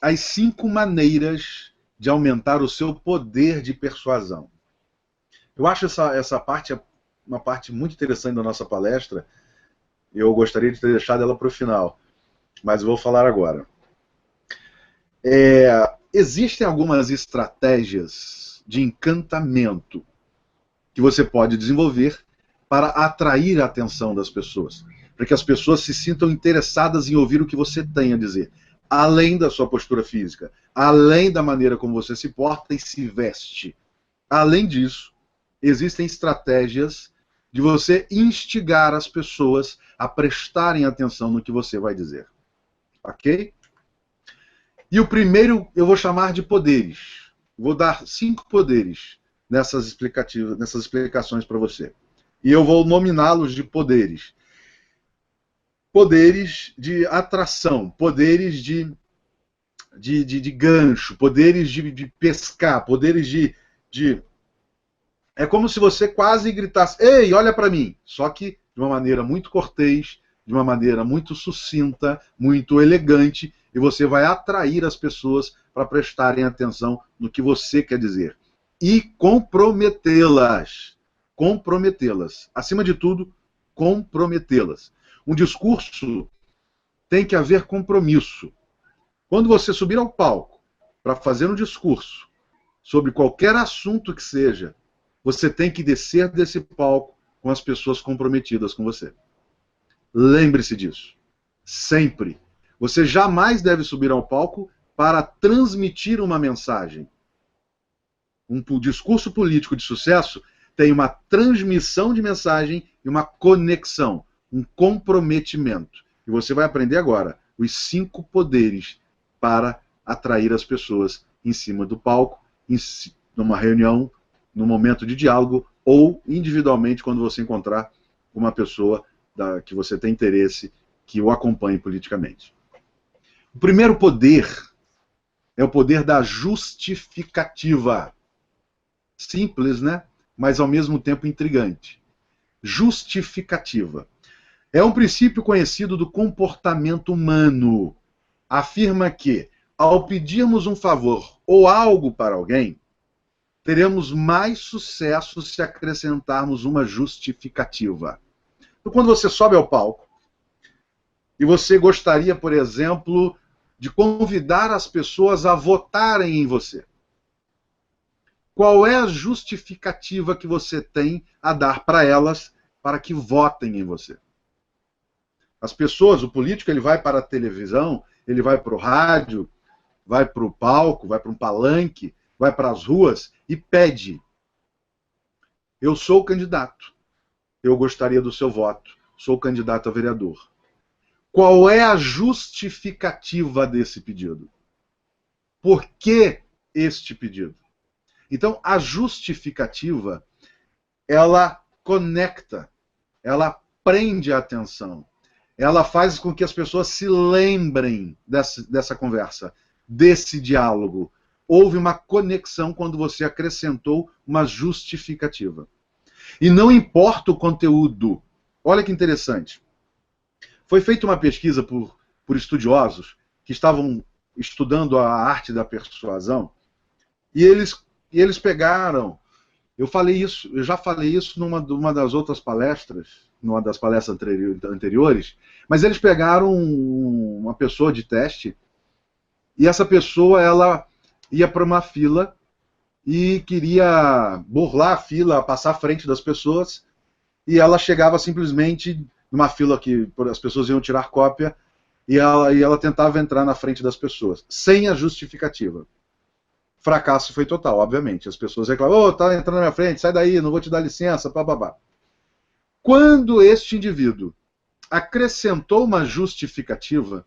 as 5 maneiras de aumentar o seu poder de persuasão. Eu acho essa parte uma parte muito interessante da nossa palestra. Eu gostaria de ter deixado ela para o final, mas eu vou falar agora. Existem algumas estratégias de encantamento que você pode desenvolver para atrair a atenção das pessoas, para que as pessoas se sintam interessadas em ouvir o que você tem a dizer, além da sua postura física, além da maneira como você se porta e se veste. Além disso, existem estratégias de você instigar as pessoas a prestarem atenção no que você vai dizer. Ok? E o primeiro eu vou chamar de poderes. Vou dar 5 poderes nessas explicações para você. E eu vou nominá-los de poderes. Poderes de atração, poderes de gancho, poderes de pescar, poderes de... É como se você quase gritasse, ei, olha para mim! Só que de uma maneira muito cortês, de uma maneira muito sucinta, muito elegante, e você vai atrair as pessoas para prestarem atenção no que você quer dizer. E comprometê-las. Comprometê-las. Acima de tudo, comprometê-las. Um discurso tem que haver compromisso. Quando você subir ao palco para fazer um discurso sobre qualquer assunto que seja, você tem que descer desse palco com as pessoas comprometidas com você. Lembre-se disso. Sempre. Você jamais deve subir ao palco para transmitir uma mensagem. Um discurso político de sucesso tem uma transmissão de mensagem e uma conexão, um comprometimento. E você vai aprender agora os 5 poderes para atrair as pessoas em cima do palco, numa reunião, num momento de diálogo, ou individualmente quando você encontrar uma pessoa que você tem interesse que o acompanhe politicamente. O primeiro poder é o poder da justificativa. Simples, né? Mas ao mesmo tempo intrigante. Justificativa. É um princípio conhecido do comportamento humano. Afirma que, ao pedirmos um favor ou algo para alguém, teremos mais sucesso se acrescentarmos uma justificativa. Então, quando você sobe ao palco e você gostaria, por exemplo, de convidar as pessoas a votarem em você, qual é a justificativa que você tem a dar para elas para que votem em você? As pessoas, o político, ele vai para a televisão, ele vai para o rádio, vai para o palco, vai para um palanque, vai para as ruas e pede: eu sou candidato, eu gostaria do seu voto, sou candidato a vereador. Qual é a justificativa desse pedido? Por que este pedido? Então, a justificativa, ela conecta, ela prende a atenção, ela faz com que as pessoas se lembrem dessa conversa, desse diálogo. Houve uma conexão quando você acrescentou uma justificativa. E não importa o conteúdo. Olha que interessante. Foi feita uma pesquisa por estudiosos que estavam estudando a arte da persuasão, e eles pegaram... Eu já falei isso numa das outras palestras, numa das palestras anteriores, mas eles pegaram uma pessoa de teste, e essa pessoa, ela ia para uma fila e queria burlar a fila, passar à frente das pessoas, e ela chegava simplesmente numa fila que as pessoas iam tirar cópia, e ela tentava entrar na frente das pessoas, sem a justificativa. Fracasso foi total, obviamente. As pessoas reclamam: ô, tá entrando na minha frente, sai daí, não vou te dar licença, bababá. Quando este indivíduo acrescentou uma justificativa,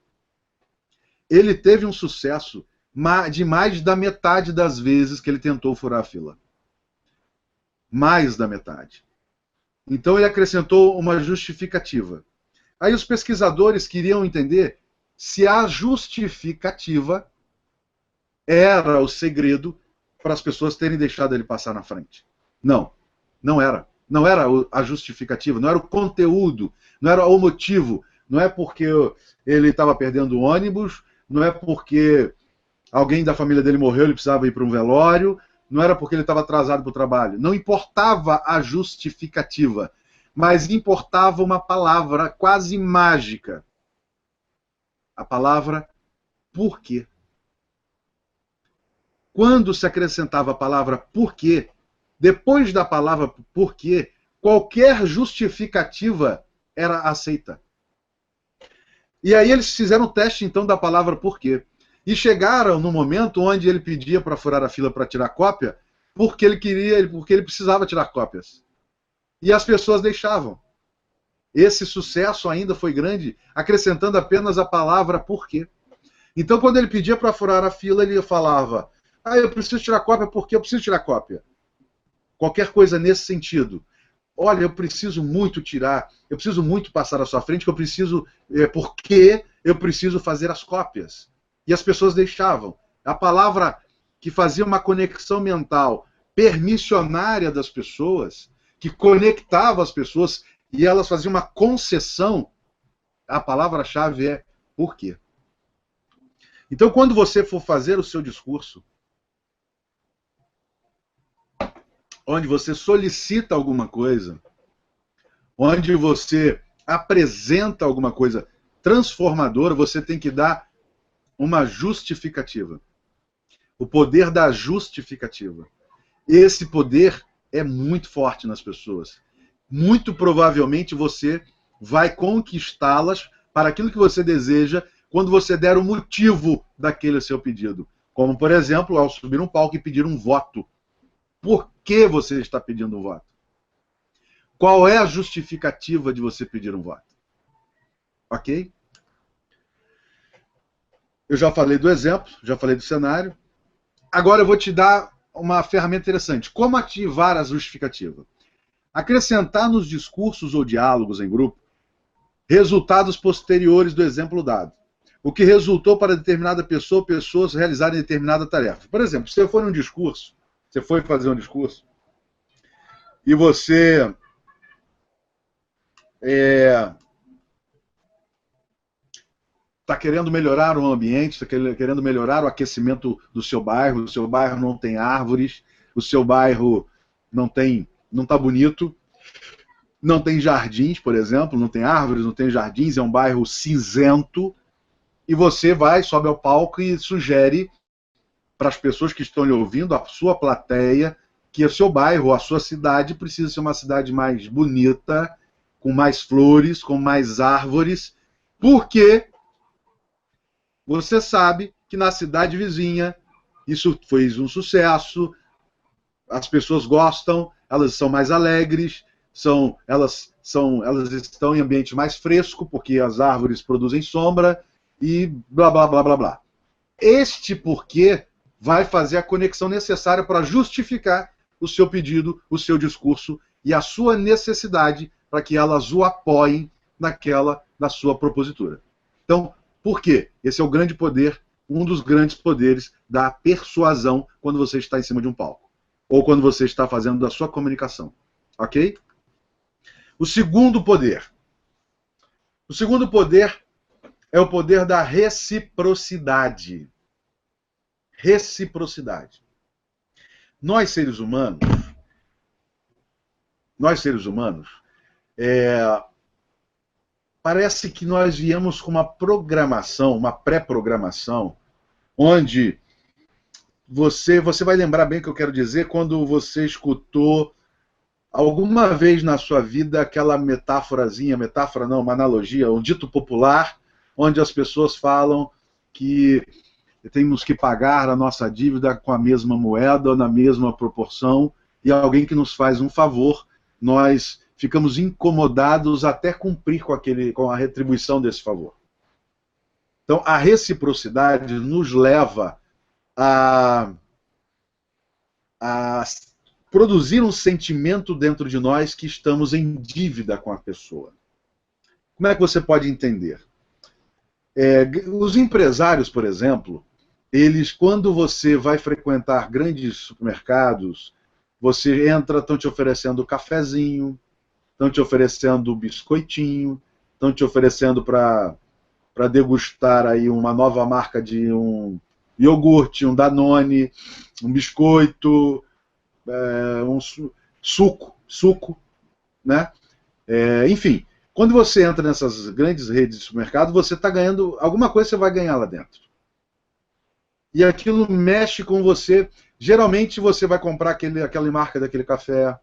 ele teve um sucesso de mais da metade das vezes que ele tentou furar a fila. Mais da metade. Então ele acrescentou uma justificativa. Aí os pesquisadores queriam entender se a justificativa era o segredo para as pessoas terem deixado ele passar na frente. Não, não era. Não era a justificativa, não era o conteúdo, não era o motivo. Não é porque ele estava perdendo o ônibus, não é porque alguém da família dele morreu, ele precisava ir para um velório, não era porque ele estava atrasado para o trabalho. Não importava a justificativa, mas importava uma palavra quase mágica. A palavra por quê. Quando se acrescentava a palavra por quê, depois da palavra por quê, qualquer justificativa era aceita. E aí eles fizeram o teste, então, da palavra por quê. E chegaram no momento onde ele pedia para furar a fila para tirar cópia, porque ele precisava tirar cópias. E as pessoas deixavam. Esse sucesso ainda foi grande, acrescentando apenas a palavra por quê. Então, quando ele pedia para furar a fila, ele falava: eu preciso tirar cópia porque eu preciso tirar cópia. Qualquer coisa nesse sentido. Olha, eu preciso muito tirar, eu preciso muito passar à sua frente, que eu preciso, porque eu preciso fazer as cópias. E as pessoas deixavam. A palavra que fazia uma conexão mental permissionária das pessoas, que conectava as pessoas e elas faziam uma concessão, a palavra-chave é por quê. Então, quando você for fazer o seu discurso, onde você solicita alguma coisa, onde você apresenta alguma coisa transformadora, você tem que dar uma justificativa. O poder da justificativa. Esse poder é muito forte nas pessoas. Muito provavelmente você vai conquistá-las para aquilo que você deseja quando você der o motivo daquele seu pedido. Como, por exemplo, ao subir um palco e pedir um voto. Por que você está pedindo um voto? Qual é a justificativa de você pedir um voto? Ok? Eu já falei do exemplo, já falei do cenário. Agora eu vou te dar uma ferramenta interessante. Como ativar a justificativa? Acrescentar nos discursos ou diálogos em grupo resultados posteriores do exemplo dado. O que resultou para determinada pessoa ou pessoas realizarem determinada tarefa. Por exemplo, se você for num discurso, você foi fazer um discurso, e você está querendo melhorar o ambiente, está querendo melhorar o aquecimento do seu bairro não tem árvores, o seu bairro não está bonito, não tem jardins, por exemplo, não tem árvores, não tem jardins, é um bairro cinzento, e você vai, sobe ao palco e sugere para as pessoas que estão lhe ouvindo, a sua plateia, que o seu bairro, a sua cidade precisa ser uma cidade mais bonita, com mais flores, com mais árvores, porque você sabe que na cidade vizinha isso foi um sucesso, as pessoas gostam, elas são mais alegres, elas estão em ambiente mais fresco, porque as árvores produzem sombra, e blá, blá, blá, blá, blá. Este porquê vai fazer a conexão necessária para justificar o seu pedido, o seu discurso e a sua necessidade para que elas o apoiem na sua propositura. Então, por quê? Esse é o grande poder, um dos grandes poderes da persuasão quando você está em cima de um palco. Ou quando você está fazendo a sua comunicação. Ok? O segundo poder. O segundo poder é o poder da reciprocidade. Reciprocidade. Nós seres humanos, parece que nós viemos com uma programação, uma pré-programação, onde você vai lembrar bem o que eu quero dizer quando você escutou alguma vez na sua vida aquela metáforazinha, metáfora não, uma analogia, um dito popular, onde as pessoas falam que temos que pagar a nossa dívida com a mesma moeda ou na mesma proporção, e alguém que nos faz um favor, nós ficamos incomodados até cumprir com a retribuição desse favor. Então, a reciprocidade nos leva a produzir um sentimento dentro de nós que estamos em dívida com a pessoa. Como é que você pode entender? Os empresários, por exemplo, eles, quando você vai frequentar grandes supermercados, você entra, estão te oferecendo cafezinho, estão te oferecendo biscoitinho, estão te oferecendo para degustar aí uma nova marca de um iogurte, um Danone, um biscoito, um suco, né? Enfim, quando você entra nessas grandes redes de supermercado, você está ganhando, alguma coisa você vai ganhar lá dentro. E aquilo mexe com você. Geralmente você vai comprar aquela marca daquele café,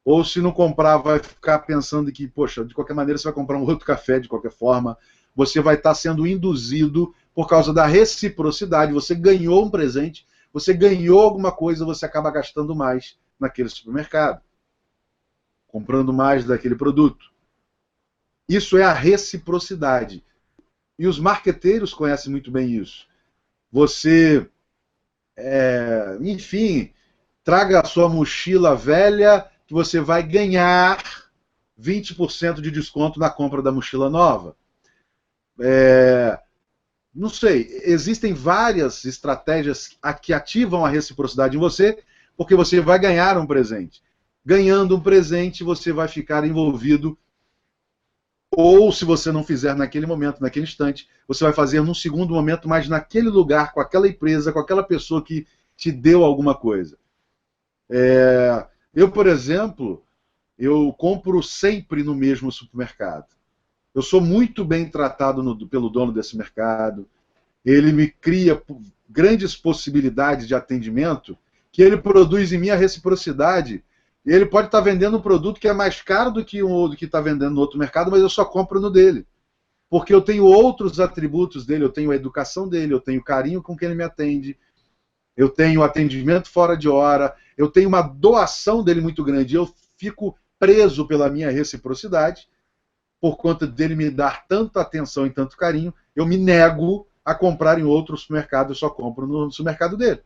ou se não comprar, vai ficar pensando que, poxa, de qualquer maneira você vai comprar um outro café de qualquer forma. Você vai estar sendo induzido por causa da reciprocidade. Você ganhou um presente, você ganhou alguma coisa, você acaba gastando mais naquele supermercado, comprando mais daquele produto. Isso é a reciprocidade. E os marqueteiros conhecem muito bem isso. Você, enfim, traga a sua mochila velha que você vai ganhar 20% de desconto na compra da mochila nova. Não sei, existem várias estratégias que ativam a reciprocidade em você, porque você vai ganhar um presente. Ganhando um presente, você vai ficar envolvido, ou se você não fizer naquele momento, naquele instante, você vai fazer num segundo momento, mas naquele lugar, com aquela empresa, com aquela pessoa que te deu alguma coisa. Eu, por exemplo, eu compro sempre no mesmo supermercado. Eu sou muito bem tratado pelo dono desse mercado. Ele me cria grandes possibilidades de atendimento que ele produz em mim a reciprocidade. Ele pode estar vendendo um produto que é mais caro do que está vendendo no outro mercado, mas eu só compro no dele. Porque eu tenho outros atributos dele, eu tenho a educação dele, eu tenho o carinho com que ele me atende, eu tenho atendimento fora de hora, eu tenho uma doação dele muito grande. Eu fico preso pela minha reciprocidade, por conta dele me dar tanta atenção e tanto carinho, eu me nego a comprar em outro supermercado, eu só compro no supermercado dele.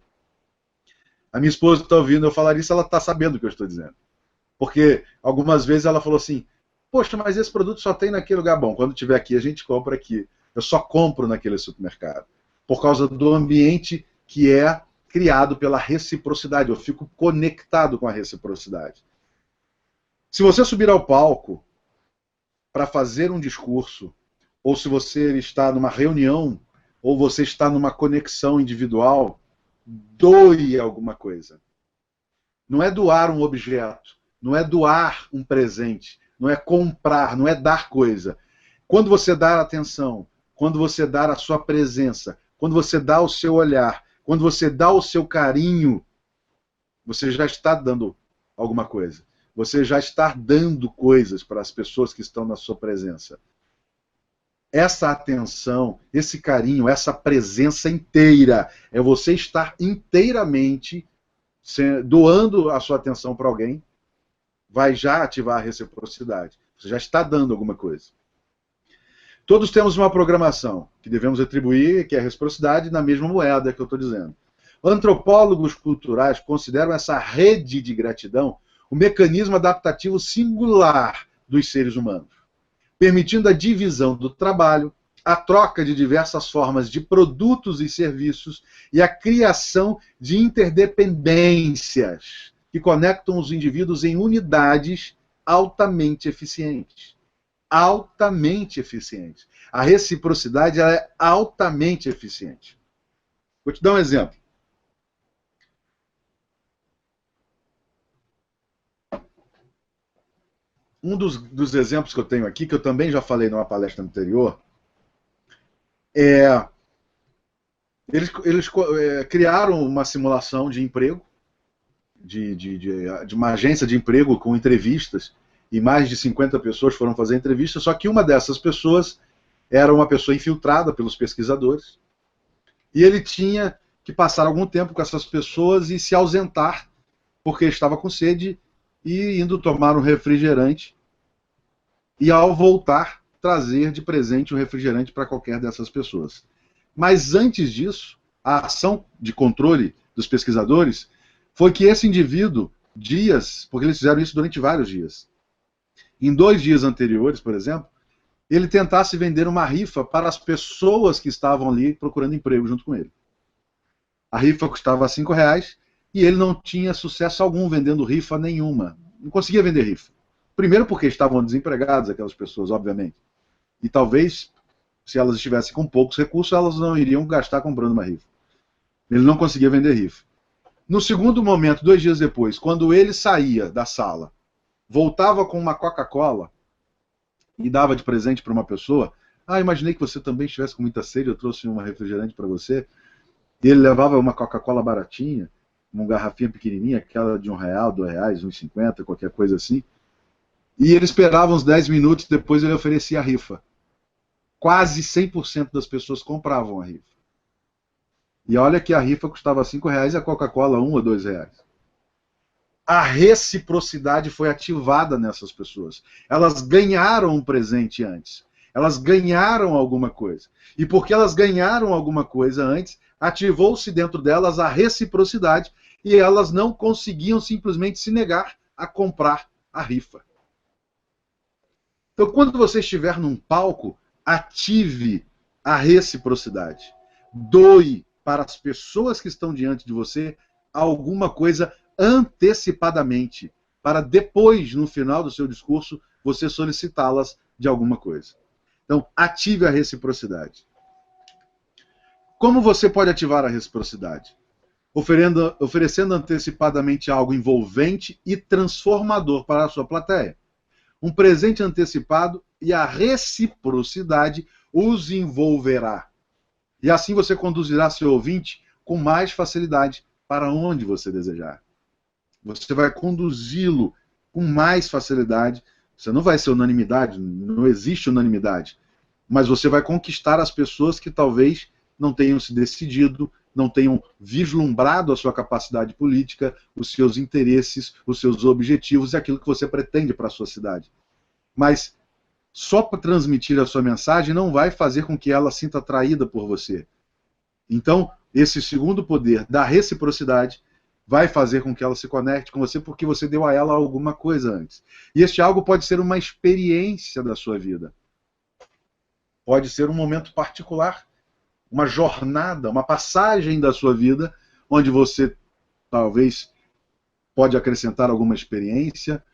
A minha esposa está ouvindo eu falar isso, ela está sabendo o que eu estou dizendo. Porque algumas vezes ela falou assim, poxa, mas esse produto só tem naquele lugar. Bom, quando tiver aqui, a gente compra aqui. Eu só compro naquele supermercado. Por causa do ambiente que é criado pela reciprocidade. Eu fico conectado com a reciprocidade. Se você subir ao palco para fazer um discurso, ou se você está numa reunião, ou você está numa conexão individual, doe alguma coisa. Não é doar um objeto, não é doar um presente, não é comprar, não é dar coisa. Quando você dá atenção, quando você dá a sua presença, quando você dá o seu olhar, quando você dá o seu carinho, você já está dando alguma coisa. Você já está dando coisas para as pessoas que estão na sua presença. Essa atenção, esse carinho, essa presença inteira, é você estar inteiramente doando a sua atenção para alguém, vai já ativar a reciprocidade. Você já está dando alguma coisa. Todos temos uma programação que devemos atribuir, que é a reciprocidade, na mesma moeda que eu estou dizendo. Antropólogos culturais consideram essa rede de gratidão o mecanismo adaptativo singular dos seres humanos, permitindo a divisão do trabalho, a troca de diversas formas de produtos e serviços e a criação de interdependências que conectam os indivíduos em unidades altamente eficientes. Altamente eficientes. A reciprocidade ela é altamente eficiente. Vou te dar um exemplo. Um dos exemplos que eu tenho aqui, que eu também já falei numa palestra anterior, eles criaram uma simulação de emprego, de uma agência de emprego com entrevistas, e mais de 50 pessoas foram fazer entrevistas, só que uma dessas pessoas era uma pessoa infiltrada pelos pesquisadores, e ele tinha que passar algum tempo com essas pessoas e se ausentar, porque estava com sede, e indo tomar um refrigerante, e ao voltar, trazer de presente o refrigerante para qualquer dessas pessoas. Mas antes disso, a ação de controle dos pesquisadores foi que esse indivíduo, porque eles fizeram isso durante vários dias, em 2 dias anteriores, por exemplo, ele tentasse vender uma rifa para as pessoas que estavam ali procurando emprego junto com ele. A rifa custava R$5 e ele não tinha sucesso algum vendendo rifa nenhuma. Não conseguia vender rifa. Primeiro porque estavam desempregadas aquelas pessoas, obviamente. E talvez, se elas estivessem com poucos recursos, elas não iriam gastar comprando uma rifa. Ele não conseguia vender rifa. No segundo momento, 2 dias depois, quando ele saía da sala, voltava com uma Coca-Cola e dava de presente para uma pessoa, imaginei que você também estivesse com muita sede, eu trouxe uma refrigerante para você. E ele levava uma Coca-Cola baratinha, uma garrafinha pequenininha, aquela de R$1, R$2, R$1,50, qualquer coisa assim. E ele esperava uns 10 minutos, depois ele oferecia a rifa. Quase 100% das pessoas compravam a rifa. E olha que a rifa custava R$5 e a Coca-Cola R$1 ou R$2. A reciprocidade foi ativada nessas pessoas. Elas ganharam um presente antes. Elas ganharam alguma coisa. E porque elas ganharam alguma coisa antes, ativou-se dentro delas a reciprocidade e elas não conseguiam simplesmente se negar a comprar a rifa. Então, quando você estiver num palco, ative a reciprocidade. Doe para as pessoas que estão diante de você alguma coisa antecipadamente, para depois, no final do seu discurso, você solicitá-las de alguma coisa. Então, ative a reciprocidade. Como você pode ativar a reciprocidade? Oferecendo antecipadamente algo envolvente e transformador para a sua plateia. Um presente antecipado e a reciprocidade os envolverá. E assim você conduzirá seu ouvinte com mais facilidade para onde você desejar. Você vai conduzi-lo com mais facilidade. Você não vai ser unanimidade, não existe unanimidade. Mas você vai conquistar as pessoas que talvez não tenham se decidido, não tenham vislumbrado a sua capacidade política, os seus interesses, os seus objetivos e aquilo que você pretende para a sua cidade. Mas só para transmitir a sua mensagem não vai fazer com que ela sinta atraída por você. Então, esse segundo poder da reciprocidade vai fazer com que ela se conecte com você porque você deu a ela alguma coisa antes. E este algo pode ser uma experiência da sua vida. Pode ser um momento particular, uma jornada, uma passagem da sua vida, onde você talvez pode acrescentar alguma experiência,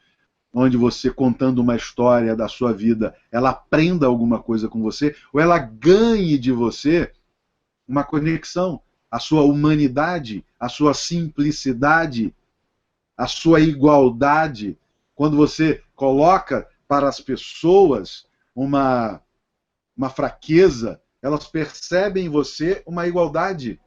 onde você, contando uma história da sua vida, ela aprenda alguma coisa com você, ou ela ganhe de você uma conexão, a sua humanidade, a sua simplicidade, a sua igualdade. Quando você coloca para as pessoas uma fraqueza, elas percebem em você uma igualdade.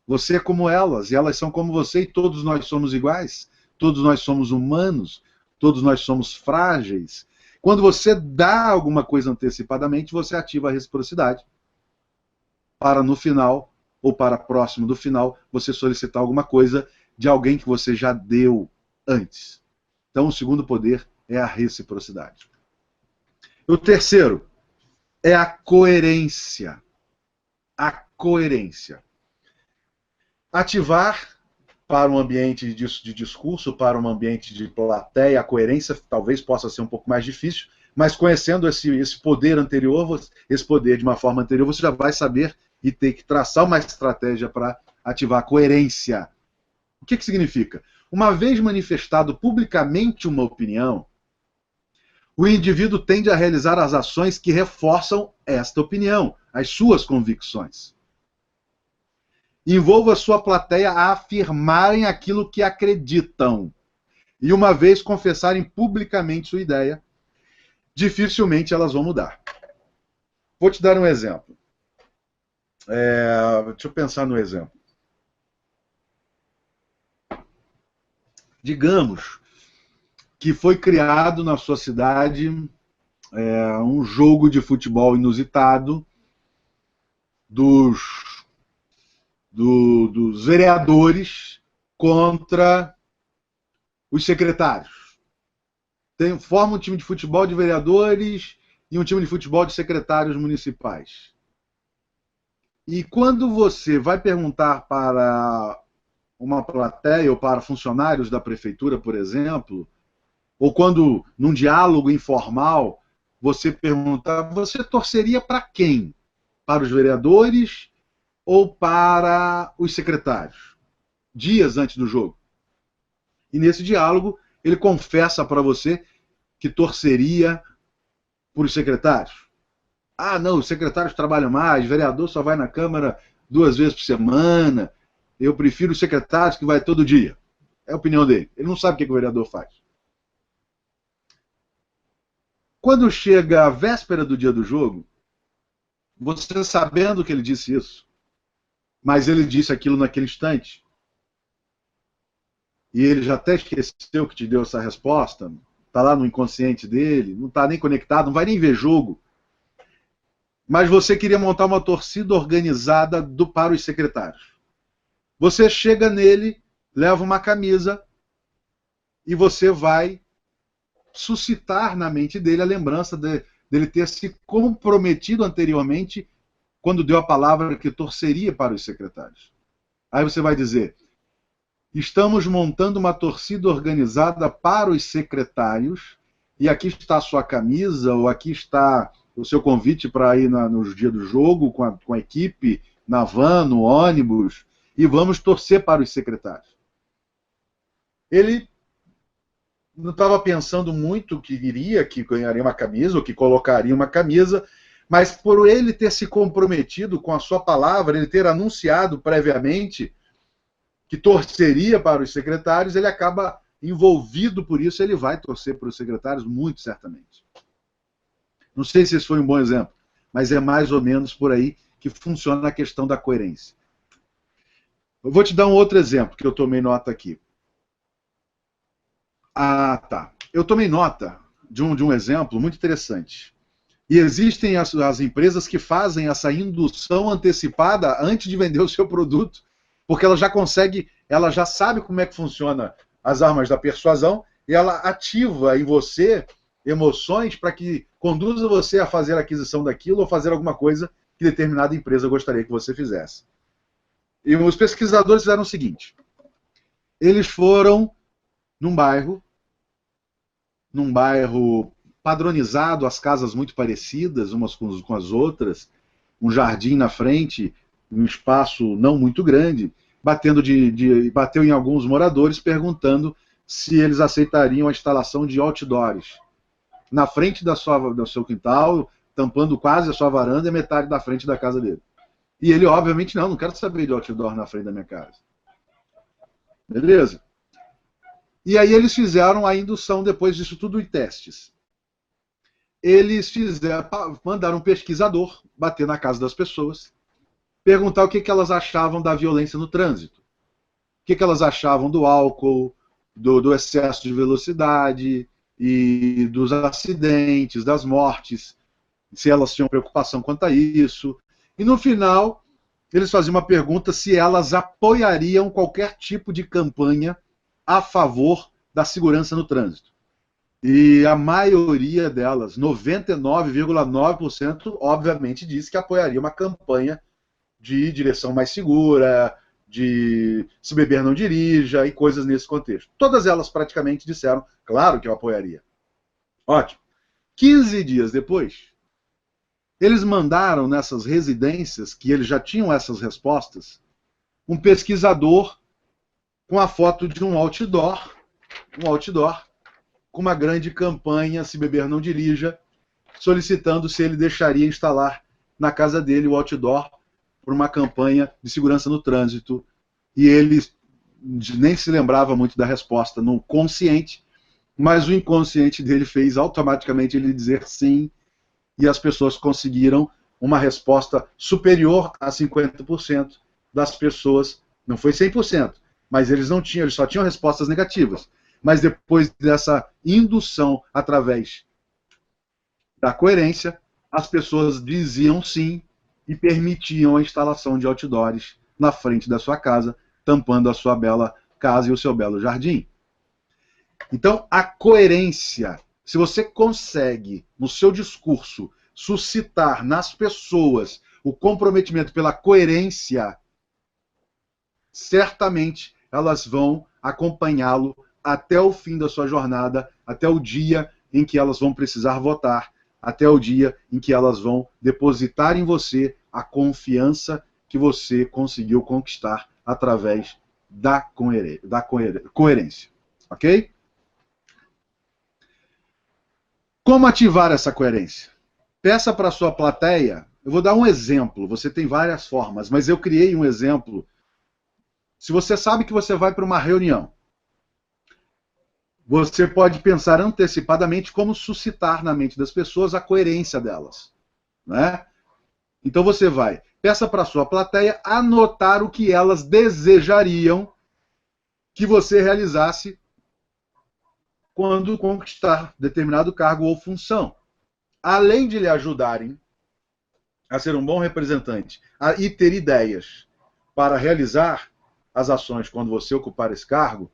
Você é como elas, e elas são como você, e todos nós somos iguais. Todos nós somos humanos, todos nós somos frágeis. Quando você dá alguma coisa antecipadamente, você ativa a reciprocidade. Para no final, ou para próximo do final, você solicitar alguma coisa de alguém que você já deu antes. Então, o segundo poder é a reciprocidade. O terceiro é a coerência. A coerência. Ativar para um ambiente de discurso, para um ambiente de plateia, a coerência talvez possa ser um pouco mais difícil, mas conhecendo esse poder anterior, esse poder de uma forma anterior, você já vai saber e ter que traçar uma estratégia para ativar a coerência. O que significa? Uma vez manifestado publicamente uma opinião, o indivíduo tende a realizar as ações que reforçam esta opinião, as suas convicções. Envolva sua plateia a afirmarem aquilo que acreditam. E uma vez confessarem publicamente sua ideia, dificilmente elas vão mudar. Vou te dar um exemplo. Deixa eu pensar no exemplo. Digamos que foi criado na sua cidade um jogo de futebol inusitado dos vereadores contra os secretários. Forma um time de futebol de vereadores e um time de futebol de secretários municipais. E quando você vai perguntar para uma plateia ou para funcionários da prefeitura, por exemplo, ou quando, num diálogo informal, você perguntar, você torceria para quem? Para os vereadores ou para os secretários? Dias antes do jogo. E nesse diálogo, ele confessa para você que torceria por os secretários. Não, os secretários trabalham mais, o vereador só vai na Câmara 2 vezes por semana. eu prefiro o secretário que vai todo dia. É a opinião dele. Ele não sabe o que o vereador faz. Quando chega a véspera do dia do jogo, você sabendo que ele disse isso, mas ele disse aquilo naquele instante, e ele já até esqueceu que te deu essa resposta, está lá no inconsciente dele, não está nem conectado, não vai nem ver jogo, mas você queria montar uma torcida organizada para os secretários. Você chega nele, leva uma camisa e você vai suscitar na mente dele a lembrança dele ter se comprometido anteriormente quando deu a palavra que torceria para os secretários. Aí você vai dizer: estamos montando uma torcida organizada para os secretários, e aqui está a sua camisa, ou aqui está o seu convite para ir nos dias do jogo com a equipe, na van, no ônibus, e vamos torcer para os secretários. Ele não estava pensando muito que ganharia uma camisa, ou que colocaria uma camisa, mas por ele ter se comprometido com a sua palavra, ele ter anunciado previamente que torceria para os secretários, ele acaba envolvido por isso, ele vai torcer para os secretários, muito certamente. Não sei se esse foi um bom exemplo, mas é mais ou menos por aí que funciona a questão da coerência. Eu vou te dar um outro exemplo que eu tomei nota aqui. Ah, tá. Eu tomei nota de um exemplo muito interessante. E existem as empresas que fazem essa indução antecipada antes de vender o seu produto, porque ela já consegue, ela já sabe como é que funciona as armas da persuasão, e ela ativa em você emoções para que conduza você a fazer a aquisição daquilo ou fazer alguma coisa que determinada empresa gostaria que você fizesse. E os pesquisadores fizeram o seguinte: eles foram num bairro padronizado, as casas muito parecidas umas com as outras, um jardim na frente, um espaço não muito grande, bateu em alguns moradores perguntando se eles aceitariam a instalação de outdoors na frente do seu quintal, tampando quase a sua varanda e metade da frente da casa dele. E ele, obviamente, não quero saber de outdoor na frente da minha casa. Beleza? E aí eles fizeram a indução, depois disso tudo, em testes. Eles mandaram um pesquisador bater na casa das pessoas, perguntar o que elas achavam da violência no trânsito, o que elas achavam do álcool, do excesso de velocidade e dos acidentes, das mortes, se elas tinham preocupação quanto a isso. E no final, eles faziam uma pergunta se elas apoiariam qualquer tipo de campanha a favor da segurança no trânsito. E a maioria delas, 99,9%, obviamente disse que apoiaria uma campanha de direção mais segura, de se beber não dirija e coisas nesse contexto. Todas elas praticamente disseram, claro que eu apoiaria. Ótimo. 15 dias depois, eles mandaram nessas residências, que eles já tinham essas respostas, um pesquisador com a foto de um outdoor com uma grande campanha, se beber não dirija, solicitando se ele deixaria instalar na casa dele o outdoor por uma campanha de segurança no trânsito. E ele nem se lembrava muito da resposta no consciente, mas o inconsciente dele fez automaticamente ele dizer sim, e as pessoas conseguiram uma resposta superior a 50% das pessoas. Não foi 100%, mas eles só tinham respostas negativas. Mas depois dessa indução através da coerência, as pessoas diziam sim e permitiam a instalação de outdoors na frente da sua casa, tampando a sua bela casa e o seu belo jardim. Então, a coerência, se você consegue, no seu discurso, suscitar nas pessoas o comprometimento pela coerência, certamente elas vão acompanhá-lo até o fim da sua jornada, até o dia em que elas vão precisar votar, até o dia em que elas vão depositar em você a confiança que você conseguiu conquistar através da coerência. Ok? Como ativar essa coerência? Peça para a sua plateia. Eu vou dar um exemplo. Você tem várias formas, mas eu criei um exemplo Se você sabe que você vai para uma reunião, você pode pensar antecipadamente como suscitar na mente das pessoas a coerência delas, né? Então você vai, peça para a sua plateia anotar o que elas desejariam que você realizasse quando conquistar determinado cargo ou função. Além de lhe ajudarem a ser um bom representante e ter ideias para realizar as ações quando você ocupar esse cargo,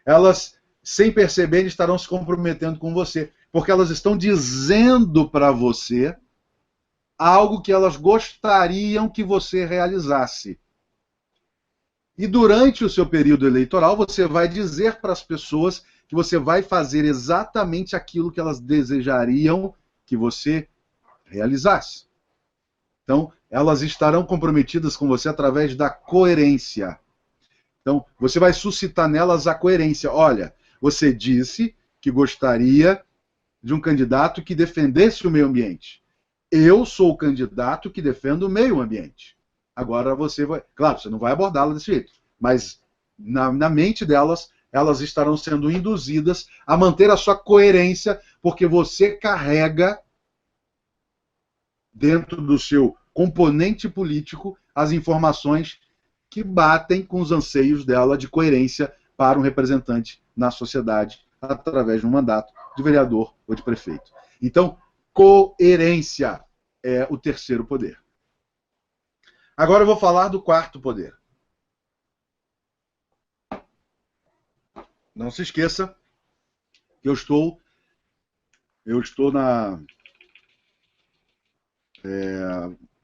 elas, sem perceber, estarão se comprometendo com você, porque elas estão dizendo para você algo que elas gostariam que você realizasse. E durante o seu período eleitoral, você vai dizer para as pessoas que você vai fazer exatamente aquilo que elas desejariam que você realizasse. Então, elas estarão comprometidas com você através da coerência. Então, você vai suscitar nelas a coerência. Olha, você disse que gostaria de um candidato que defendesse o meio ambiente. Eu sou o candidato que defende o meio ambiente. Agora você vai... Claro, você não vai abordá-la desse jeito, mas na mente delas, elas estarão sendo induzidas a manter a sua coerência, porque você carrega dentro do seu componente político as informações que batem com os anseios dela de coerência para um representante na sociedade através de um mandato de vereador ou de prefeito. Então, coerência é o terceiro poder. Agora eu vou falar do quarto poder. Não se esqueça que eu estou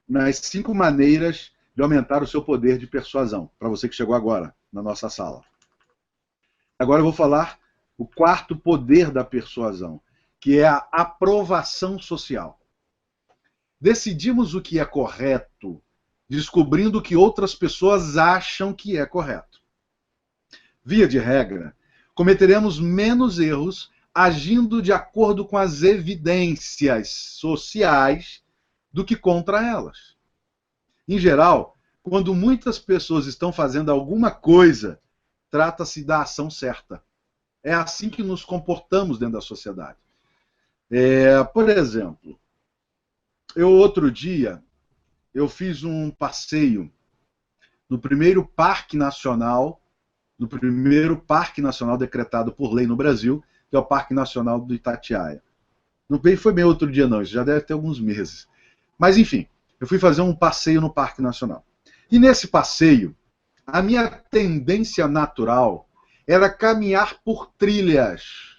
nas 5 maneiras de aumentar o seu poder de persuasão, para você que chegou agora na nossa sala. Agora eu vou falar o quarto poder da persuasão, que é a aprovação social. Decidimos o que é correto, descobrindo o que outras pessoas acham que é correto. Via de regra, cometeremos menos erros agindo de acordo com as evidências sociais do que contra elas. Em geral, quando muitas pessoas estão fazendo alguma coisa, trata-se da ação certa. É assim que nos comportamos dentro da sociedade. Por exemplo, outro dia, eu fiz um passeio no primeiro parque nacional decretado por lei no Brasil, que é o Parque Nacional do Itatiaia. Não foi bem outro dia não, isso já deve ter alguns meses. Mas enfim, eu fui fazer um passeio no Parque Nacional. E nesse passeio, a minha tendência natural era caminhar por trilhas,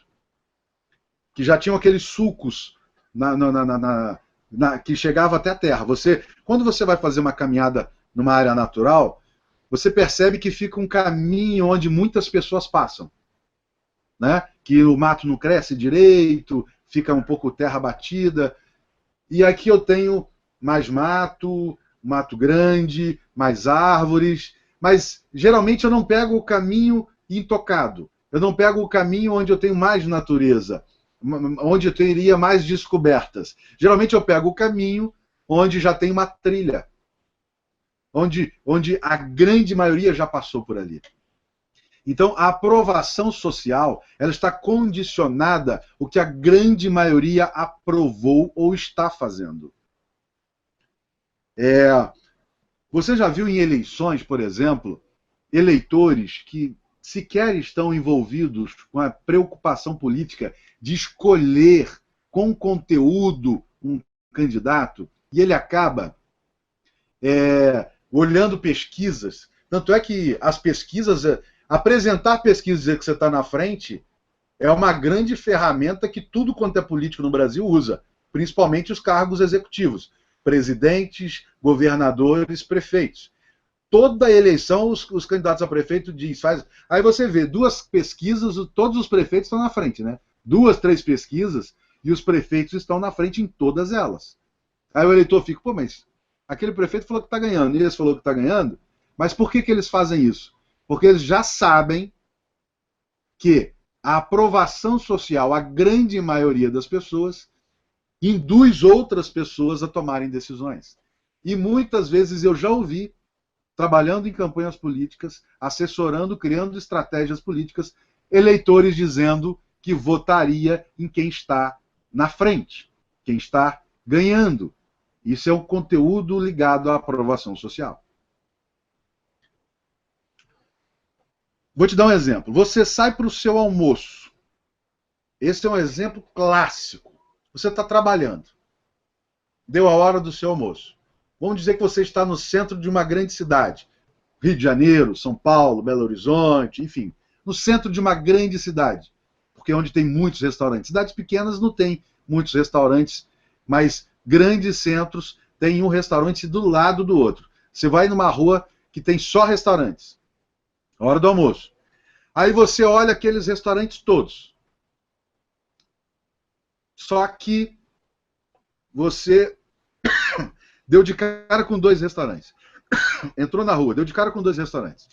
que já tinham aqueles sulcos que chegavam até a terra. Quando você vai fazer uma caminhada numa área natural, você percebe que fica um caminho onde muitas pessoas passam, né? Que o mato não cresce direito, fica um pouco terra batida. E aqui eu tenho mais mato grande, mais árvores, mas geralmente eu não pego o caminho intocado. Eu não pego o caminho onde eu tenho mais natureza, onde eu teria mais descobertas. Geralmente eu pego o caminho onde já tem uma trilha, onde a grande maioria já passou por ali. Então, a aprovação social, ela está condicionada ao que a grande maioria aprovou ou está fazendo. Você já viu em eleições, por exemplo, eleitores que sequer estão envolvidos com a preocupação política de escolher com conteúdo um candidato, e ele acaba olhando pesquisas. Tanto é que as pesquisas, apresentar pesquisas e dizer que você está na frente, é uma grande ferramenta que tudo quanto é político no Brasil usa, principalmente os cargos executivos, presidentes, governadores, prefeitos. Toda eleição, os candidatos a prefeito aí você vê 2 pesquisas, todos os prefeitos estão na frente, né? 2, 3 pesquisas, e os prefeitos estão na frente em todas elas. Aí o eleitor fica, pô, mas aquele prefeito falou que está ganhando, e esse falou que está ganhando, mas por que eles fazem isso? Porque eles já sabem que a aprovação social, a grande maioria das pessoas, induz outras pessoas a tomarem decisões. E muitas vezes eu já ouvi trabalhando em campanhas políticas, assessorando, criando estratégias políticas, eleitores dizendo que votaria em quem está na frente, quem está ganhando. Isso é um conteúdo ligado à aprovação social. Vou te dar um exemplo. Você sai para o seu almoço. Esse é um exemplo clássico. Você está trabalhando. Deu a hora do seu almoço. Vamos dizer que você está no centro de uma grande cidade. Rio de Janeiro, São Paulo, Belo Horizonte, enfim. No centro de uma grande cidade. Porque é onde tem muitos restaurantes. Cidades pequenas não tem muitos restaurantes, mas grandes centros têm um restaurante do lado do outro. Você vai numa rua que tem só restaurantes. Hora do almoço. Aí você olha aqueles restaurantes todos. Só que você deu de cara com 2 restaurantes. Entrou na rua, deu de cara com 2 restaurantes.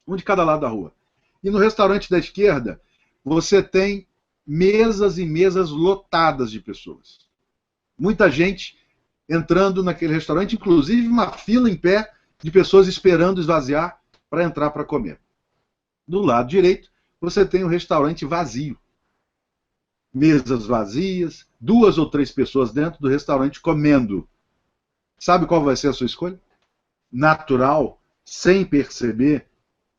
Um de cada lado da rua. E no restaurante da esquerda, você tem mesas e mesas lotadas de pessoas. Muita gente entrando naquele restaurante, inclusive uma fila em pé de pessoas esperando esvaziar para entrar para comer. Do lado direito, você tem um restaurante vazio. Mesas vazias, 2 ou 3 pessoas dentro do restaurante comendo. Sabe qual vai ser a sua escolha? Natural, sem perceber,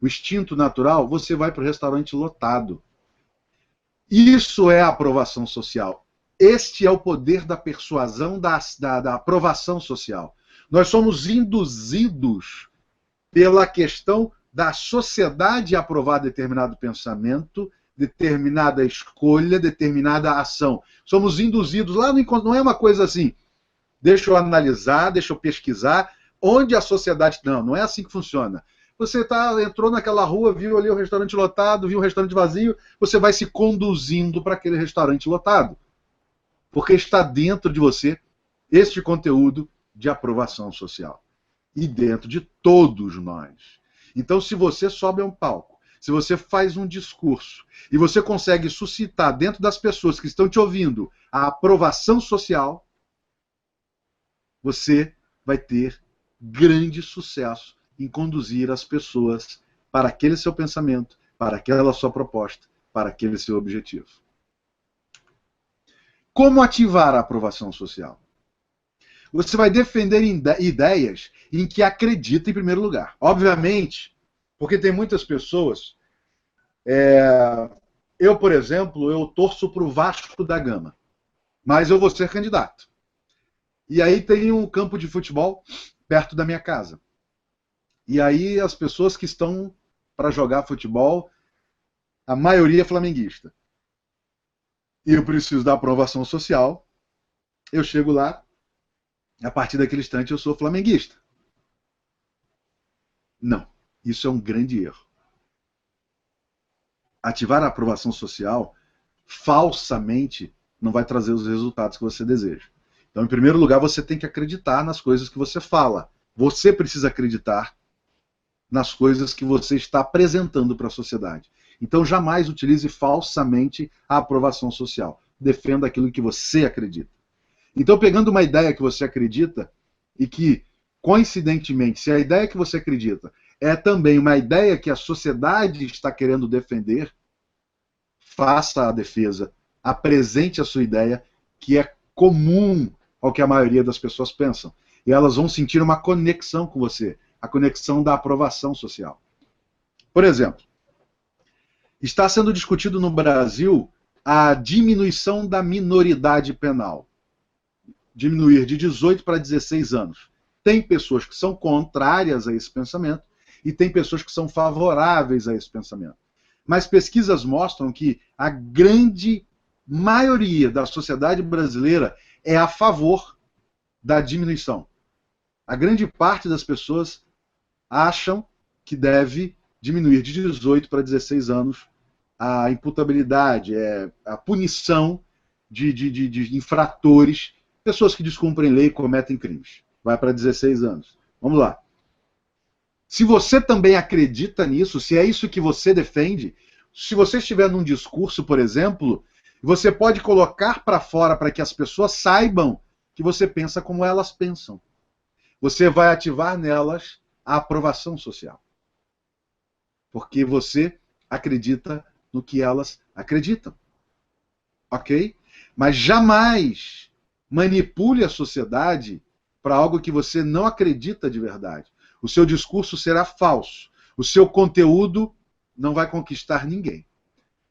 o instinto natural, você vai para o restaurante lotado. Isso é a aprovação social. Este é o poder da persuasão, da aprovação social. Nós somos induzidos pela questão da sociedade aprovar determinado pensamento, determinada escolha, determinada ação. Somos induzidos lá no encontro. Não é uma coisa assim, deixa eu analisar, deixa eu pesquisar, onde a sociedade... Não, não é assim que funciona. Você entrou naquela rua, viu ali o restaurante lotado, viu o restaurante vazio, você vai se conduzindo para aquele restaurante lotado. Porque está dentro de você este conteúdo de aprovação social. E dentro de todos nós. Então, se você sobe a um palco, se você faz um discurso, e você consegue suscitar dentro das pessoas que estão te ouvindo a aprovação social, você vai ter grande sucesso em conduzir as pessoas para aquele seu pensamento, para aquela sua proposta, para aquele seu objetivo. Como ativar a aprovação social? Você vai defender ideias em que acredita em primeiro lugar. Obviamente, porque tem muitas pessoas... Eu, por exemplo, eu torço para o Vasco da Gama, mas eu vou ser candidato. E aí tem um campo de futebol perto da minha casa. E aí as pessoas que estão para jogar futebol, a maioria é flamenguista. E eu preciso da aprovação social. Eu chego lá, a partir daquele instante eu sou flamenguista. Não, isso é um grande erro. Ativar a aprovação social falsamente não vai trazer os resultados que você deseja. Então, em primeiro lugar, você tem que acreditar nas coisas que você fala. Você precisa acreditar nas coisas que você está apresentando para a sociedade. Então, jamais utilize falsamente a aprovação social. Defenda aquilo que você acredita. Então, pegando uma ideia que você acredita e que, coincidentemente, se a ideia que você acredita é também uma ideia que a sociedade está querendo defender, faça a defesa, apresente a sua ideia, que é comum ao que a maioria das pessoas pensam. E elas vão sentir uma conexão com você, a conexão da aprovação social. Por exemplo, está sendo discutido no Brasil a diminuição da minoridade penal. Diminuir de 18 para 16 anos. Tem pessoas que são contrárias a esse pensamento e tem pessoas que são favoráveis a esse pensamento. Mas pesquisas mostram que a grande maioria da sociedade brasileira é a favor da diminuição. A grande parte das pessoas acham que deve diminuir de 18 para 16 anos a imputabilidade, a punição de infratores, pessoas que descumprem lei e cometem crimes. Vai para 16 anos. Vamos lá. Se você também acredita nisso, se é isso que você defende, se você estiver num discurso, por exemplo, você pode colocar para fora para que as pessoas saibam que você pensa como elas pensam. Você vai ativar nelas a aprovação social. Porque você acredita no que elas acreditam. Ok? Mas jamais manipule a sociedade para algo que você não acredita de verdade. O seu discurso será falso. O seu conteúdo não vai conquistar ninguém.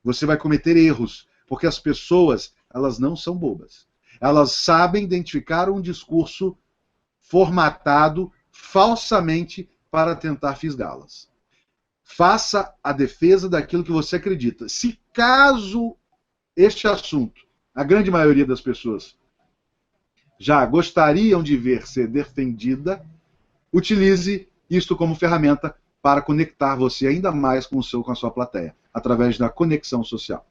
Você vai cometer erros, porque as pessoas, elas não são bobas. Elas sabem identificar um discurso formatado falsamente para tentar fisgá-las. Faça a defesa daquilo que você acredita. Se caso este assunto, a grande maioria das pessoas já gostariam de ver ser defendida, utilize isto como ferramenta para conectar você ainda mais com a sua plateia, através da conexão social.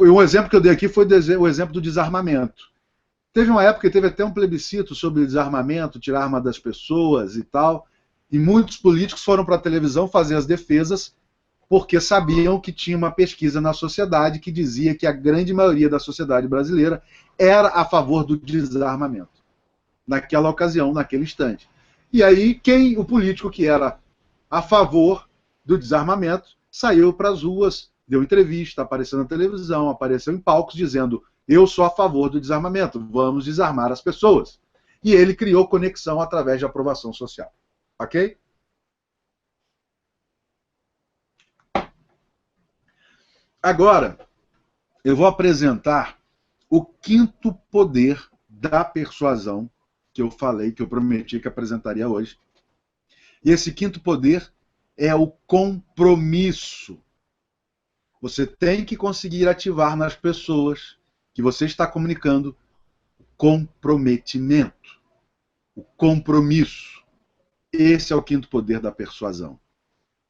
Um exemplo que eu dei aqui foi o exemplo do desarmamento. Teve uma época que teve até um plebiscito sobre desarmamento, tirar a arma das pessoas e tal, e muitos políticos foram para a televisão fazer as defesas porque sabiam que tinha uma pesquisa na sociedade que dizia que a grande maioria da sociedade brasileira era a favor do desarmamento. Naquela ocasião, naquele instante. E aí, o político que era a favor do desarmamento saiu para as ruas, deu entrevista, apareceu na televisão, apareceu em palcos dizendo: eu sou a favor do desarmamento, vamos desarmar as pessoas. E ele criou conexão através de aprovação social. Ok? Agora, eu vou apresentar o quinto poder da persuasão que eu falei, que eu prometi que apresentaria hoje. E esse quinto poder é o compromisso. Você tem que conseguir ativar nas pessoas que você está comunicando o comprometimento, o compromisso. Esse é o quinto poder da persuasão.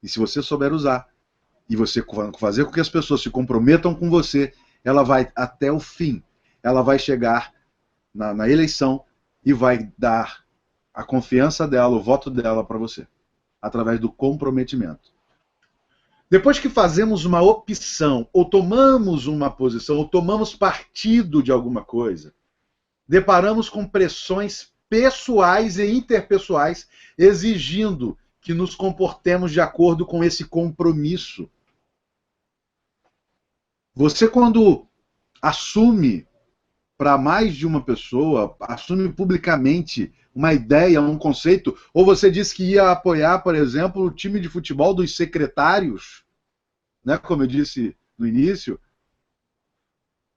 E se você souber usar, e você fazer com que as pessoas se comprometam com você, ela vai até o fim. Ela vai chegar na eleição e vai dar a confiança dela, o voto dela para você, através do comprometimento. Depois que fazemos uma opção, ou tomamos uma posição, ou tomamos partido de alguma coisa, deparamos com pressões pessoais e interpessoais exigindo que nos comportemos de acordo com esse compromisso. Você, quando assume para mais de uma pessoa, assume publicamente uma ideia, um conceito, ou você disse que ia apoiar, por exemplo, o time de futebol dos secretários, né, como eu disse no início,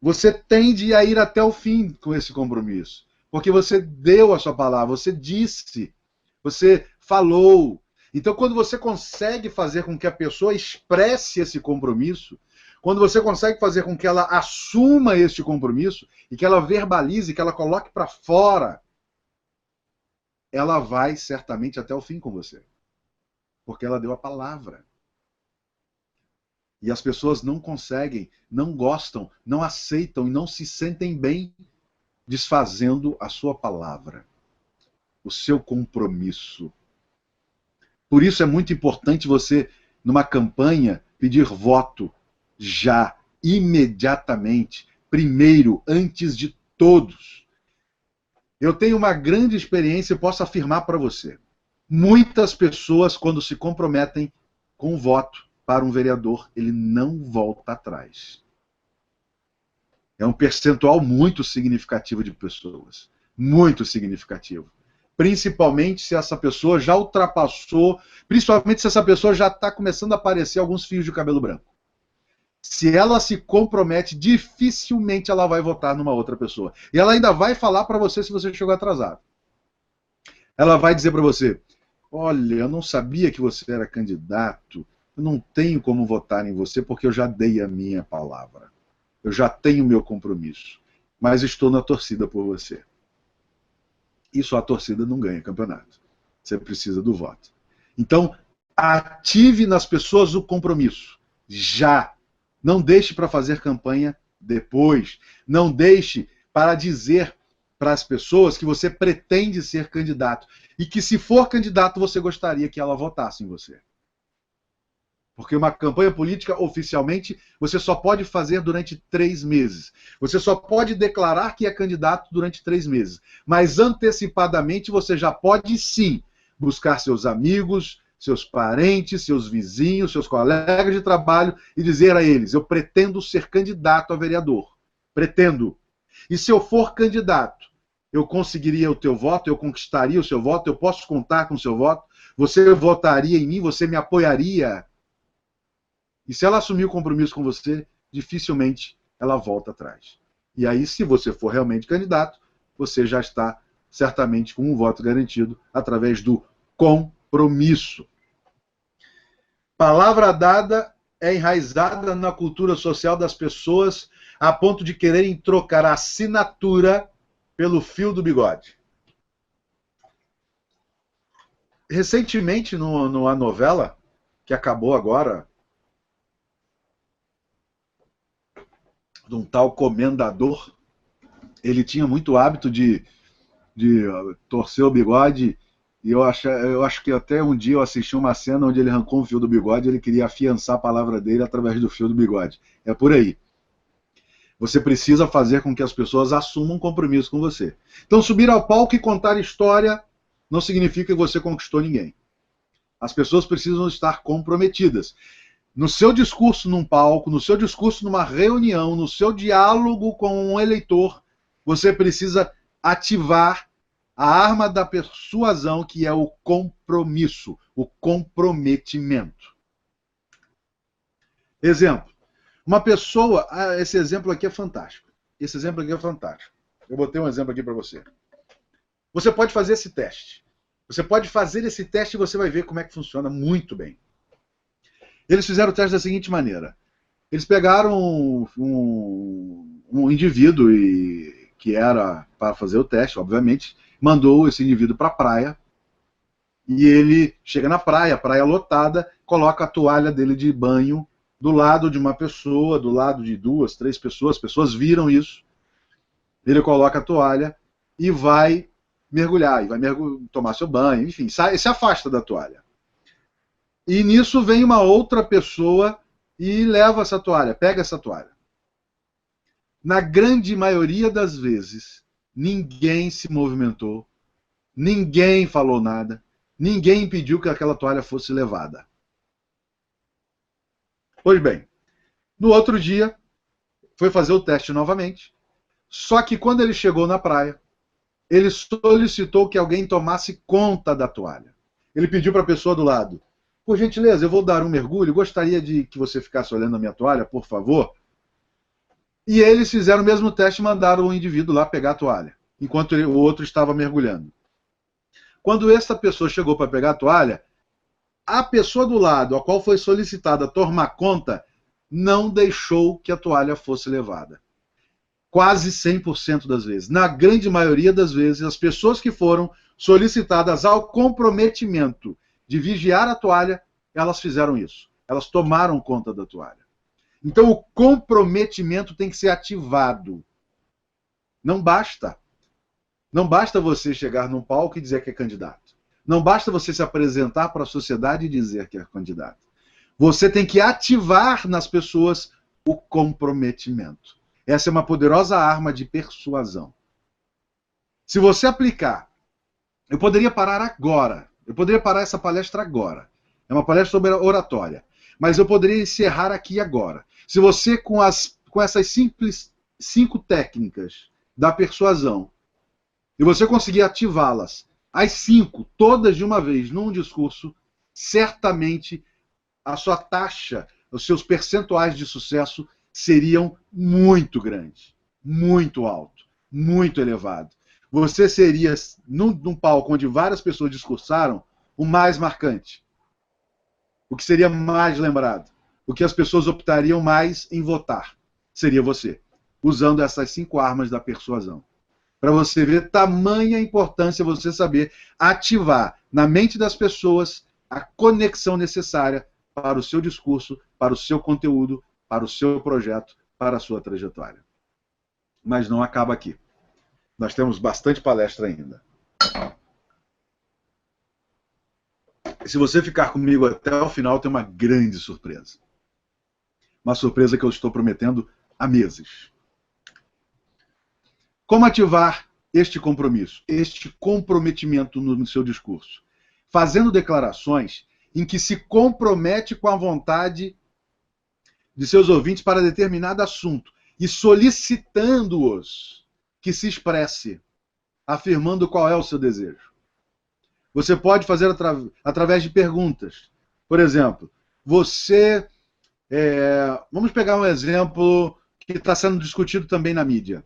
você tende a ir até o fim com esse compromisso, porque você deu a sua palavra, você disse, você falou. Então, quando você consegue fazer com que a pessoa expresse esse compromisso, quando você consegue fazer com que ela assuma este compromisso e que ela verbalize, que ela coloque para fora, ela vai certamente até o fim com você. Porque ela deu a palavra. E as pessoas não conseguem, não gostam, não aceitam e não se sentem bem desfazendo a sua palavra, o seu compromisso. Por isso é muito importante você, numa campanha, pedir voto já, imediatamente, primeiro, antes de todos. Eu tenho uma grande experiência e posso afirmar para você. Muitas pessoas, quando se comprometem com o voto para um vereador, ele não volta atrás. É um percentual muito significativo de pessoas. Muito significativo. Principalmente se essa pessoa já ultrapassou, principalmente se essa pessoa já está começando a aparecer alguns fios de cabelo branco. Se ela se compromete, dificilmente ela vai votar numa outra pessoa. E ela ainda vai falar para você se você chegou atrasado. Ela vai dizer para você: olha, eu não sabia que você era candidato, eu não tenho como votar em você porque eu já dei a minha palavra. Eu já tenho meu compromisso, mas estou na torcida por você. Isso a torcida não ganha campeonato. Você precisa do voto. Então, ative nas pessoas o compromisso. Já. Não deixe para fazer campanha depois. Não deixe para dizer para as pessoas que você pretende ser candidato. E que, se for candidato, você gostaria que ela votasse em você. Porque uma campanha política, oficialmente, você só pode fazer durante 3 meses. Você só pode declarar que é candidato durante 3 meses. Mas, antecipadamente, você já pode, sim, buscar seus amigos, seus parentes, seus vizinhos, seus colegas de trabalho e dizer a eles: eu pretendo ser candidato a vereador. Pretendo. E se eu for candidato, eu conseguiria o teu voto, eu conquistaria o seu voto, eu posso contar com o seu voto, você votaria em mim, você me apoiaria. E se ela assumir o compromisso com você, dificilmente ela volta atrás. E aí, se você for realmente candidato, você já está certamente com um voto garantido através do compromisso. Palavra dada é enraizada na cultura social das pessoas a ponto de quererem trocar a assinatura pelo fio do bigode. Recentemente, numa novela que acabou agora, de um tal Comendador, ele tinha muito hábito de torcer o bigode, e eu acho que até um dia eu assisti uma cena onde ele arrancou um fio do bigode e ele queria afiançar a palavra dele através do fio do bigode. É por aí. Você precisa fazer com que as pessoas assumam um compromisso com você. Então, subir ao palco e contar história não significa que você conquistou ninguém. As pessoas precisam estar comprometidas. No seu discurso num palco, no seu discurso numa reunião, no seu diálogo com um eleitor, você precisa ativar a arma da persuasão, que é o compromisso, o comprometimento. Exemplo. Uma pessoa... esse exemplo aqui é fantástico. Esse exemplo aqui é fantástico. Eu botei um exemplo aqui para você. Você pode fazer esse teste. Você pode fazer esse teste e você vai ver como é que funciona muito bem. Eles fizeram o teste da seguinte maneira. Eles pegaram um indivíduo que era para fazer o teste, obviamente, mandou esse indivíduo para a praia, e ele chega na praia, praia lotada, coloca a toalha dele de banho do lado de uma pessoa, do lado de 2, 3 pessoas, as pessoas viram isso, ele coloca a toalha e vai mergulhar, e vai tomar seu banho, enfim, se afasta da toalha. E nisso vem uma outra pessoa e leva essa toalha, pega essa toalha. Na grande maioria das vezes, ninguém se movimentou, ninguém falou nada, ninguém impediu que aquela toalha fosse levada. Pois bem, no outro dia, foi fazer o teste novamente, só que quando ele chegou na praia, ele solicitou que alguém tomasse conta da toalha. Ele pediu para a pessoa do lado: por gentileza, eu vou dar um mergulho, gostaria de que você ficasse olhando a minha toalha, por favor. E eles fizeram o mesmo teste e mandaram o indivíduo lá pegar a toalha, enquanto o outro estava mergulhando. Quando essa pessoa chegou para pegar a toalha, a pessoa do lado, a qual foi solicitada tomar conta, não deixou que a toalha fosse levada. Quase 100% das vezes. Na grande maioria das vezes, as pessoas que foram solicitadas ao comprometimento de vigiar a toalha, elas fizeram isso. Elas tomaram conta da toalha. Então, o comprometimento tem que ser ativado. Não basta. Não basta você chegar num palco e dizer que é candidato. Não basta você se apresentar para a sociedade e dizer que é candidato. Você tem que ativar nas pessoas o comprometimento. Essa é uma poderosa arma de persuasão. Se você aplicar, eu poderia parar agora, eu poderia parar essa palestra agora. É uma palestra sobre oratória. Mas eu poderia encerrar aqui agora. Se você, com essas simples 5 técnicas da persuasão, e você conseguir ativá-las, as 5, todas de uma vez, num discurso, certamente a sua taxa, os seus percentuais de sucesso seriam muito grandes, muito alto, muito elevado. Você seria, num palco onde várias pessoas discursaram, o mais marcante. O que seria mais lembrado. O que as pessoas optariam mais em votar. Seria você. Usando essas 5 armas da persuasão. Para você ver tamanha importância você saber ativar na mente das pessoas a conexão necessária para o seu discurso, para o seu conteúdo, para o seu projeto, para a sua trajetória. Mas não acaba aqui. Nós temos bastante palestra ainda. Se você ficar comigo até o final, tem uma grande surpresa. Uma surpresa que eu estou prometendo há meses. Como ativar este compromisso, este comprometimento no seu discurso? fazendo declarações em que se compromete com a vontade de seus ouvintes para determinado assunto e solicitando-os que se expresse, afirmando qual é o seu desejo. Você pode fazer através de perguntas. Por exemplo, vamos pegar um exemplo que está sendo discutido também na mídia.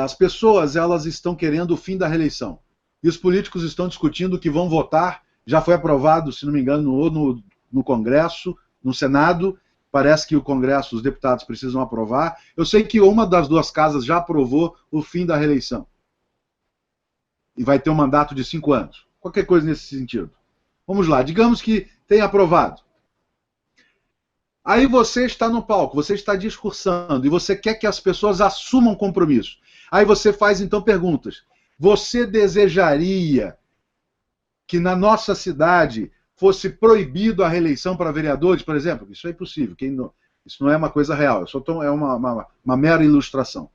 As pessoas elas estão querendo o fim da reeleição. E os políticos estão discutindo que vão votar. Já foi aprovado, se não me engano, no Congresso, no Senado. Parece que o Congresso, os deputados precisam aprovar. Eu sei que uma das duas casas já aprovou o fim da reeleição. E vai ter um mandato de 5 anos. Qualquer coisa nesse sentido. Vamos lá, digamos que tenha aprovado. Aí você está no palco, você está discursando, e você quer que as pessoas assumam compromisso. Aí você faz, então, perguntas. Você desejaria que na nossa cidade fosse proibido a reeleição para vereadores, por exemplo? Isso é impossível. Isso não é uma coisa real. É uma mera ilustração.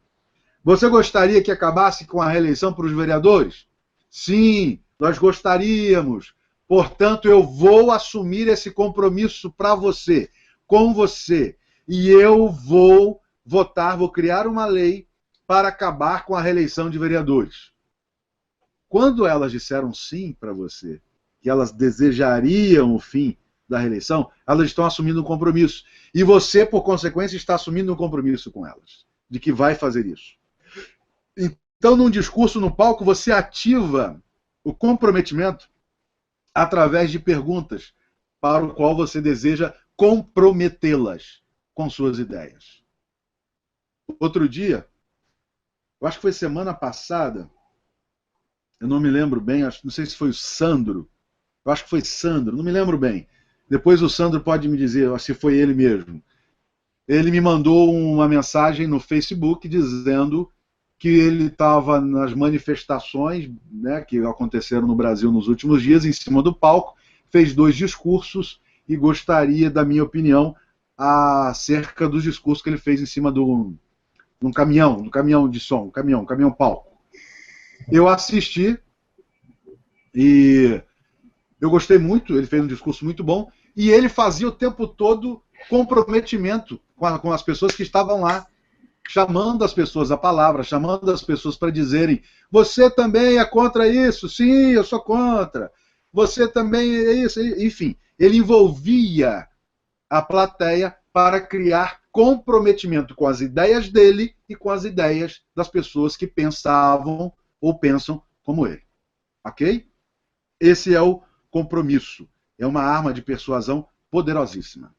Você gostaria que acabasse com a reeleição para os vereadores? Sim, nós gostaríamos. Portanto, eu vou assumir esse compromisso para você, com você. E eu vou votar, vou criar uma lei para acabar com a reeleição de vereadores. Quando elas disseram sim para você, que elas desejariam o fim da reeleição, elas estão assumindo um compromisso. E você, por consequência, está assumindo um compromisso com elas, de que vai fazer isso. Então, num discurso no palco, você ativa o comprometimento através de perguntas para o qual você deseja comprometê-las com suas ideias. Outro dia, eu acho que foi semana passada, eu não me lembro bem, não sei se foi o Sandro, eu acho que foi Sandro, não me lembro bem. Depois o Sandro pode me dizer se foi ele mesmo. Ele me mandou uma mensagem no Facebook dizendo que ele estava nas manifestações, né, que aconteceram no Brasil nos últimos dias, em cima do palco, fez 2 discursos e gostaria da minha opinião acerca dos discursos que ele fez em cima de um caminhão de som, um caminhão palco. Eu assisti e eu gostei muito, ele fez um discurso muito bom, e ele fazia o tempo todo comprometimento com as pessoas que estavam lá, chamando as pessoas à palavra, chamando as pessoas para dizerem: você também é contra isso? Sim, eu sou contra. Você também é isso? Enfim, ele envolvia a plateia para criar comprometimento com as ideias dele e com as ideias das pessoas que pensavam ou pensam como ele. Ok? Esse é o compromisso. É uma arma de persuasão poderosíssima.